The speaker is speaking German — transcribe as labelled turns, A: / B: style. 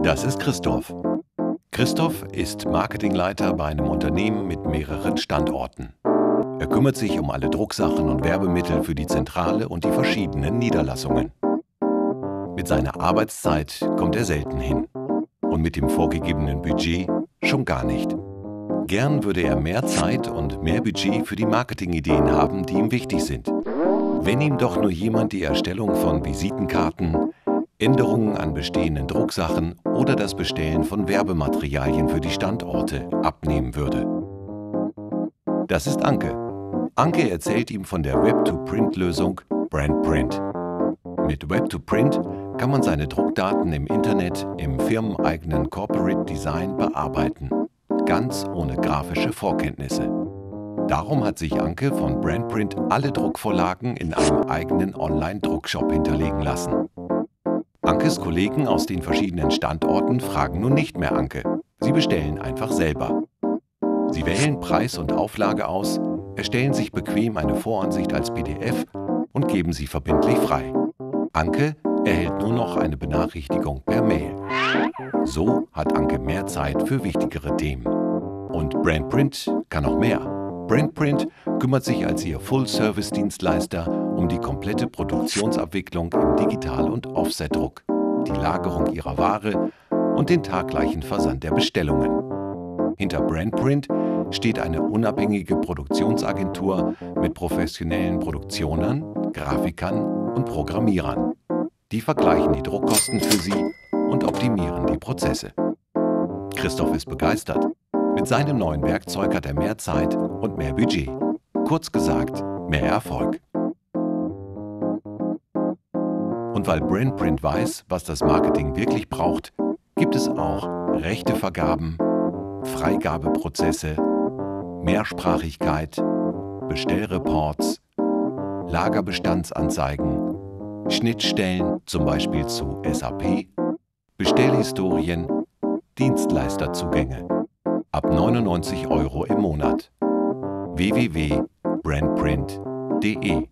A: Das ist Christoph. Christoph ist Marketingleiter bei einem Unternehmen mit mehreren Standorten. Er kümmert sich um alle Drucksachen und Werbemittel für die Zentrale und die verschiedenen Niederlassungen. Mit seiner Arbeitszeit kommt er selten hin. Und mit dem vorgegebenen Budget schon gar nicht. Gern würde er mehr Zeit und mehr Budget für die Marketingideen haben, die ihm wichtig sind. Wenn ihm doch nur jemand die Erstellung von Visitenkarten, Änderungen an bestehenden Drucksachen oder das Bestellen von Werbematerialien für die Standorte abnehmen würde. Das ist Anke. Anke erzählt ihm von der Web-to-Print-Lösung BrandPrint. Mit Web-to-Print kann man seine Druckdaten im Internet im firmeneigenen Corporate Design bearbeiten, ganz ohne grafische Vorkenntnisse. Darum hat sich Anke von BrandPrint alle Druckvorlagen in einem eigenen Online-Druckshop hinterlegen lassen. Ankes Kollegen aus den verschiedenen Standorten fragen nun nicht mehr Anke. Sie bestellen einfach selber. Sie wählen Preis und Auflage aus, erstellen sich bequem eine Voransicht als PDF und geben sie verbindlich frei. Anke erhält nur noch eine Benachrichtigung per Mail. So hat Anke mehr Zeit für wichtigere Themen. Und BrandPrint kann noch mehr. BrandPrint kümmert sich als ihr Full-Service-Dienstleister um die komplette Produktionsabwicklung im Digital- und Offset-Druck, die Lagerung ihrer Ware und den taggleichen Versand der Bestellungen. Hinter BrandPrint steht eine unabhängige Produktionsagentur mit professionellen Produktionern, Grafikern und Programmierern. Die vergleichen die Druckkosten für sie und optimieren die Prozesse. Christoph ist begeistert. Mit seinem neuen Werkzeug hat er mehr Zeit und mehr Budget. Kurz gesagt, mehr Erfolg. Und weil BrandPrint weiß, was das Marketing wirklich braucht, gibt es auch Rechtevergaben, Freigabeprozesse, Mehrsprachigkeit, Bestellreports, Lagerbestandsanzeigen, Schnittstellen, zum Beispiel zu SAP, Bestellhistorien, Dienstleisterzugänge. Ab 99 € im Monat. www.brandprint.de